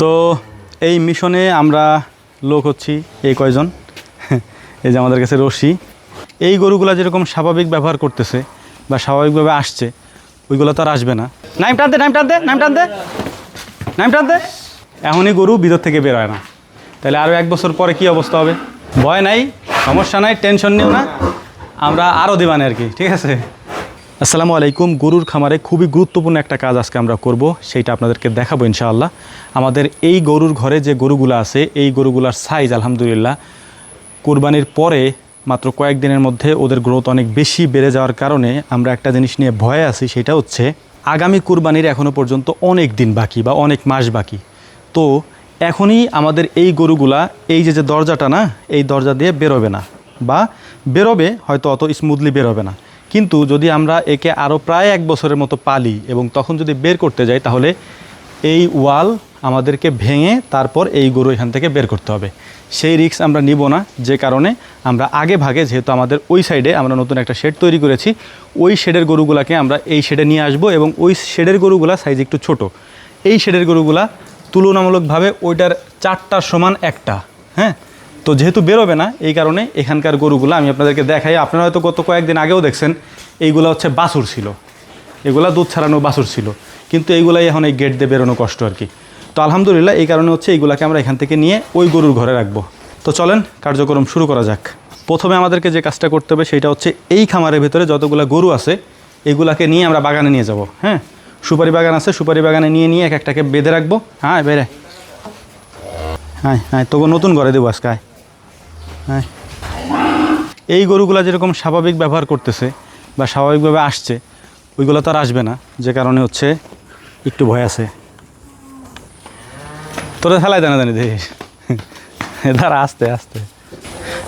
তো এই মিশনে আমরা লোক হচ্ছি এই কয়জন, এই যে আমাদের কাছে রশি। এই গরুগুলা যেরকম স্বাভাবিক ব্যবহার করতেছে বা স্বাভাবিকভাবে আসছে, ওইগুলো তো আর আসবে না। নাইম টানতে এখনই গরু ভিতর থেকে বের হয় না, তাহলে আরও 1 বছর পরে কি অবস্থা হবে? ভয় নাই, সমস্যা নাই, টেনশন নিও না, আমরা আরও দেবানে আর কি, ঠিক আছে? আসসালামু আলাইকুম। গরুর খামারে খুবই গুরুত্বপূর্ণ একটা কাজ আজকে আমরা করব, সেইটা আপনাদেরকে দেখাবো ইনশাআল্লাহ। আমাদের এই গরুর ঘরে যে গরুগুলো আছে, এই গরুগুলার সাইজ আলহামদুলিল্লাহ কুরবানির পরে মাত্র কয়েকদিনের মধ্যে ওদের গ্রোথ অনেক বেশি বেড়ে যাওয়ার কারণে আমরা একটা জিনিস নিয়ে ভয়ে আছি, সেটা হচ্ছে আগামী কুরবানির এখনও পর্যন্ত অনেক দিন বাকি বা অনেক মাস বাকি। তো এখনই আমাদের এই গরুগুলা এই যে দরজাটা না, এই দরজা দিয়ে বেরোবে না, বা বেরোবে হয়তো অত স্মুথলি বেরোবে না। কিন্তু যদি আমরা একে আরও প্রায় 1 বছরের মতো পালি এবং তখন যদি বের করতে যাই, তাহলে এই ওয়াল আমাদেরকে ভেঙে তারপর এই গরু এখান থেকে বের করতে হবে। সেই রিস্ক আমরা নিব না, যে কারণে আমরা আগে ভাগে, যেহেতু আমাদের ওই সাইডে আমরা নতুন একটা শেড তৈরি করেছি, ওই শেডের গরুগুলাকে আমরা এই শেডে নিয়ে আসব এবং ওই শেডের গরুগুলা সাইজ একটু ছোট। এই শেডের গরুগুলা তুলনামূলকভাবে ওইটার 4টার সমান একটা, হ্যাঁ। তো যেহেতু বেরোবে না, এই কারণে এখানকার গরুগুলো আমি আপনাদেরকে দেখাই। আপনারা হয়তো গত কয়েকদিন আগেও দেখছেন, এইগুলো হচ্ছে বাছুর ছিল, এগুলা দুধ ছাড়ানো বাছুর ছিল, কিন্তু এইগুলাই এখন এই গেট দিয়ে বেরোনো কষ্ট আর কি। তো আলহামদুলিল্লাহ এই কারণে হচ্ছে এইগুলাকে আমরা এখান থেকে নিয়ে ওই গরুর ঘরে রাখবো। তো চলেন কার্যক্রম শুরু করা যাক। প্রথমে আমাদেরকে যে কাজটা করতে হবে সেটা হচ্ছে এই খামারের ভিতরে যতগুলো গরু আছে এইগুলাকে নিয়ে আমরা বাগানে নিয়ে যাব। হ্যাঁ, সুপারি বাগান আছে, সুপারি বাগানে নিয়ে এক একটাকে বেঁধে রাখবো। হ্যাঁ বেড়ে, হ্যাঁ হ্যাঁ, তোকে নতুন ঘরে দেবো আজকে। হ্যাঁ, এই গরুগুলা যেরকম স্বাভাবিক ব্যবহার করতেছে বা স্বাভাবিকভাবে আসছে, ওইগুলো তো আর আসবে না, যে কারণে হচ্ছে একটু ভয় আছে। তোরা ফেলাই জানি দেখিস, দাঁড়া আস্তে আস্তে।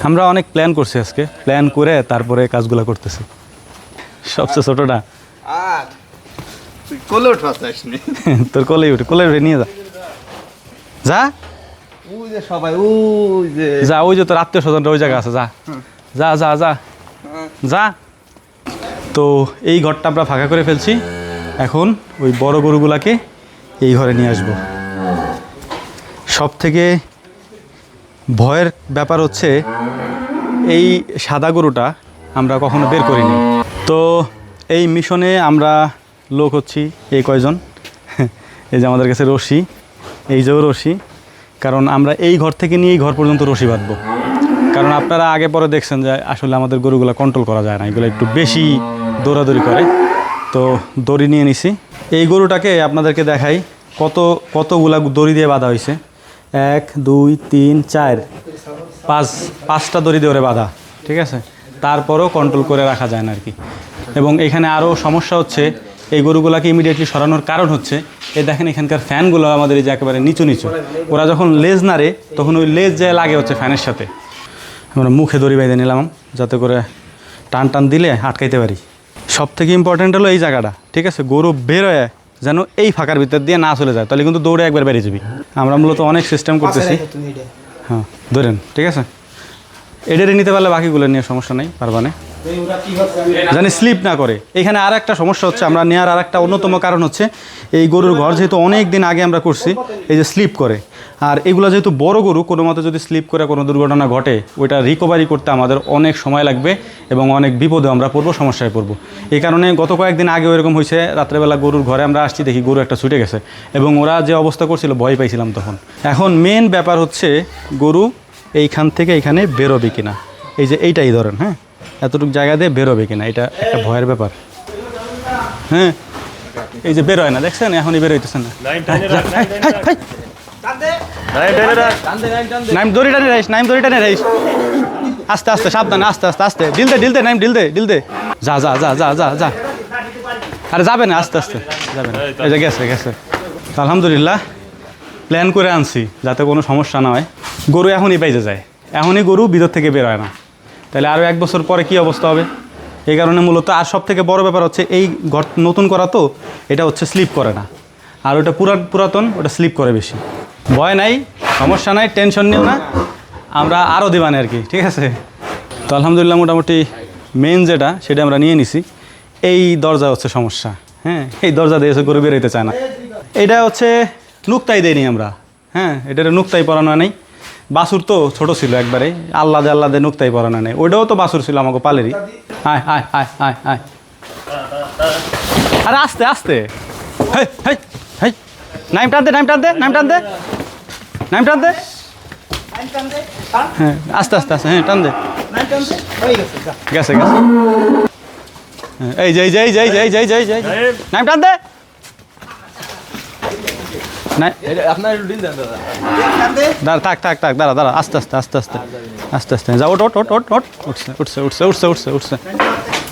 আমরা অনেক প্ল্যান করছি আজকে, প্ল্যান করে তারপরে কাজগুলো করতেছি। সবচেয়ে ছোটটা তোর কোলেই উঠে নিয়ে যা যা সবাই যা, ওই যে তোর আত্মীয় স্বজনরা ওই জায়গা আছে, যা যা যা যা যা। তো এই ঘরটা আমরা ফাঁকা করে ফেলছি, এখন ওই বড় গরুগুলাকে এই ঘরে নিয়ে আসবো। সব থেকে ভয়ের ব্যাপার হচ্ছে এই সাদা গরুটা আমরা কখনো বের করিনি। তো এই মিশনে আমরা লোক হচ্ছি এই কয়জন, এই যে আমাদের কাছে রশি, এই যে রশি, কারণ আমরা এই ঘর থেকে নিয়ে এই ঘর পর্যন্ত রশি বাঁধবো। কারণ আপনারা আগে পরে দেখছেন যে আসলে আমাদের গরুগুলো কন্ট্রোল করা যায় না, এগুলো একটু বেশি দৌড়াদৌড়ি করে। তো দড়ি নিয়ে নিছি। এই গরুটাকে আপনাদেরকে দেখাই কতগুলা দড়ি দিয়ে বাঁধা হয়েছে। 1 2 3 4 5টা দড়ি দিয়ে ওরে বাঁধা, ঠিক আছে। তারপরও কন্ট্রোল করে রাখা যায় না আর কি। এবং এখানে আরও সমস্যা হচ্ছে, এই গরুগুলাকে ইমিডিয়েটলি সরানোর কারণ হচ্ছে এই দেখেন এখানকার ফ্যানগুলো আমাদের এই যে একেবারে নিচু, ওরা যখন লেজ নাড়ে তখন ওই লেজ যায় লাগে হচ্ছে ফ্যানের সাথে। আমরা মুখে দড়ি বেঁধে নিলাম যাতে করে টান দিলে আটকাইতে পারি। সব থেকে ইম্পর্ট্যান্ট হলো এই জায়গাটা, ঠিক আছে। গরু বেরোয় যেন এই ফাঁকার ভিতর দিয়ে না চলে যায়, তাহলে কিন্তু দৌড়ে একবার বেরিয়ে যাবি। আমরা মূলত অনেক সিস্টেম করতেছি। হ্যাঁ ধরেন, ঠিক আছে। এডেরে নিতে পারলে বাকিগুলো নিয়ে সমস্যা নেই, পারবানে জানি স্লিপ না করে। এখানে আর একটা সমস্যা হচ্ছে, আমরা নেওয়ার আর একটা অন্যতম কারণ হচ্ছে এই গরুর ঘর যেহেতু অনেক দিন আগে আমরা করছি, এই যে স্লিপ করে। আর এগুলো যেহেতু বড় গরু, কোনো মতো যদি স্লিপ করে কোনো দুর্ঘটনা ঘটে, ওইটা রিকভারি করতে আমাদের অনেক সময় লাগবে এবং অনেক বিপদে আমরা পড়বো, সমস্যায় পড়বো। এই কারণে গত কয়েকদিন আগেও এরকম হয়েছে, রাত্রেবেলা গরুর ঘরে আমরা আসছি, দেখি গরু একটা ছুটে গেছে এবং ওরা যে অবস্থা করছিল ভয় পাইছিলাম তখন। এখন মেন ব্যাপার হচ্ছে গরু এইখান থেকে এইখানে বেরোবে কিনা, এই যে এইটাই ধরেন, হ্যাঁ, এতটুকু জায়গা দিয়ে বেরোবে কিনা, এটা একটা ভয়ের ব্যাপার। হ্যাঁ, এই যে বেরোয় না, দেখছেন এখনই বেরোইতেছে না। নাইম দড়ি টানে রাইস, আস্তে আস্তে সাবধানে, আস্তে আস্তে আস্তে, ডিলতে নাইম ডিলতে যা যা যা যা যা যা। আরে যাবে না, আস্তে আস্তে যাবে না। এই যে গেছে। আলহামদুলিল্লাহ প্ল্যান করে আনছি যাতে কোনো সমস্যা না হয়। গরু এখনই বাইজে যায়, এখনই গরু ভিতর থেকে বেরোয় না, তাহলে আরও 1 বছর পরে কী অবস্থা হবে? এই কারণে মূলত আর সব থেকে বড় ব্যাপার হচ্ছে এই ঘর নতুন করা, তো এটা হচ্ছে স্লিপ করে না। আর ওটা পুরাতন, ওটা স্লিপ করে বেশি। ভয় নাই, সমস্যা নাই, টেনশন নিও না, আমরা আরও দেবানে আর কি, ঠিক আছে। তো আলহামদুলিল্লাহ মোটামুটি মেন যেটা সেটা আমরা নিয়ে নিছি। এই দরজা হচ্ছে সমস্যা। হ্যাঁ, এই দরজা দিয়ে এসে গরু বেরোতে চায় না। এটা হচ্ছে নুক্তাই দেয়নি আমরা। হ্যাঁ, এটার নুক্তাই পরানো নেই। বাছুর তো ছোট ছিল একবারে, আল্লাদে নুক্তাই পরানো নেই। ওইটাও তো বাছুর ছিল আমাকে পালেরই। আয় আয় আয় আয় আয়, আরে আস্তে আস্তে। হেই হেই হেই, নাইম টান দে, নাইম টান দে, নাইম টান দে, নাইম টান দে। হ্যাঁ, আস্তে আস্তে আস্তে, হ্যাঁ টান দে। গেছে গেছে। হ্যাঁ, এই যাই যাই যাই যাই যাই যাই যাই, নাইম টান দে। নাই, আপনার একটু ডিল দেন দাদা। দাঁড়া, থাক থাক থাক, দাঁড়া দাঁড়া, আস্তে আস্তে আস্তে আস্তে আস্তে আস্তে যা, ওট ওট ওট ওট ওট, উঠছে উঠছে উঠছে উঠছে উঠছে উঠছে।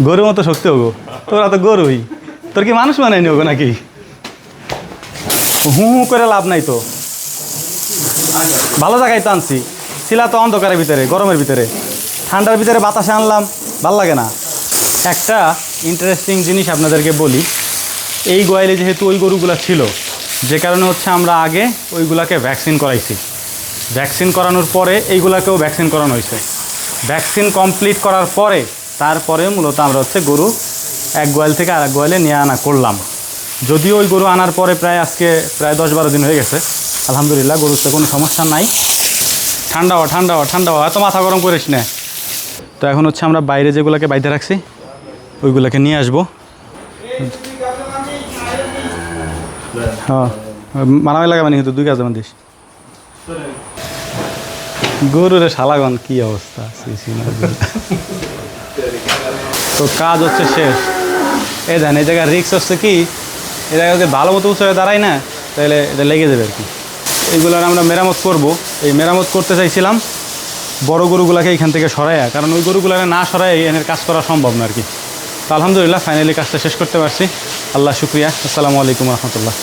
গরুর মতো শক্তি হোগো, তোরা তো গরুই। তোর কি মানুষ বানায়নি ওগো নাকি? হু হু করে লাভ নাই তো। ভালো জায়গায় তো আনছি, ছিলা তো অন্ধকারের ভিতরে, গরমের ভিতরে, ঠান্ডার ভিতরে বাতাসে আনলাম, ভাল লাগে না। একটা ইন্টারেস্টিং জিনিস আপনাদেরকে বলি, এই গোয়ালে যেহেতু ওই গরুগুলা ছিল, যে কারণে হচ্ছে আমরা আগে ওইগুলাকে ভ্যাকসিন করাইছি। ভ্যাকসিন করানোর পরে এইগুলাকেও ভ্যাকসিন করানো হয়েছে। ভ্যাকসিন কমপ্লিট করার পরে তারপরে মূলত আমরা হচ্ছে গরু এক গোয়াল থেকে আর এক গোয়ালে নিয়ে আনা করলাম। যদিও ওই গরু আনার পরে আজকে প্রায় 10-12 দিন হয়ে গেছে, আলহামদুলিল্লাহ গরুতে কোনো সমস্যা নাই। ঠান্ডা হওয়া ঠান্ডা হওয়া ঠান্ডা হওয়া, এত মাথা গরম করিস না। তো এখন হচ্ছে আমরা বাইরে যেগুলোকে বাইরে রাখছি ওইগুলোকে নিয়ে আসবো। হ্যাঁ, মানামি লাগাবানি কিন্তু 2 কাজ দিস। গরুর শালাগন কি অবস্থা। তো কাজ হচ্ছে শেষ। এই দেন, এই জায়গায় রিক্স হচ্ছে কি, এই জায়গায় যদি ভালো মতো উঁচু হয়ে দাঁড়াই না, তাহলে এটা লেগে যাবে আর কি। এইগুলোর আমরা মেরামত করব। এই মেরামত করতে চাইছিলাম বড় গরুগুলাকে এখান থেকে সরাইয়া, কারণ ওই গরুগুলাকে না সরাই এনের কাজ করা সম্ভব না আর কি। তো আলহামদুলিল্লাহ ফাইনালি কাজটা শেষ করতে পারছি, আল্লাহ শুক্রিয়া। আসসালামু আলাইকুম রহমতুল্লাহ।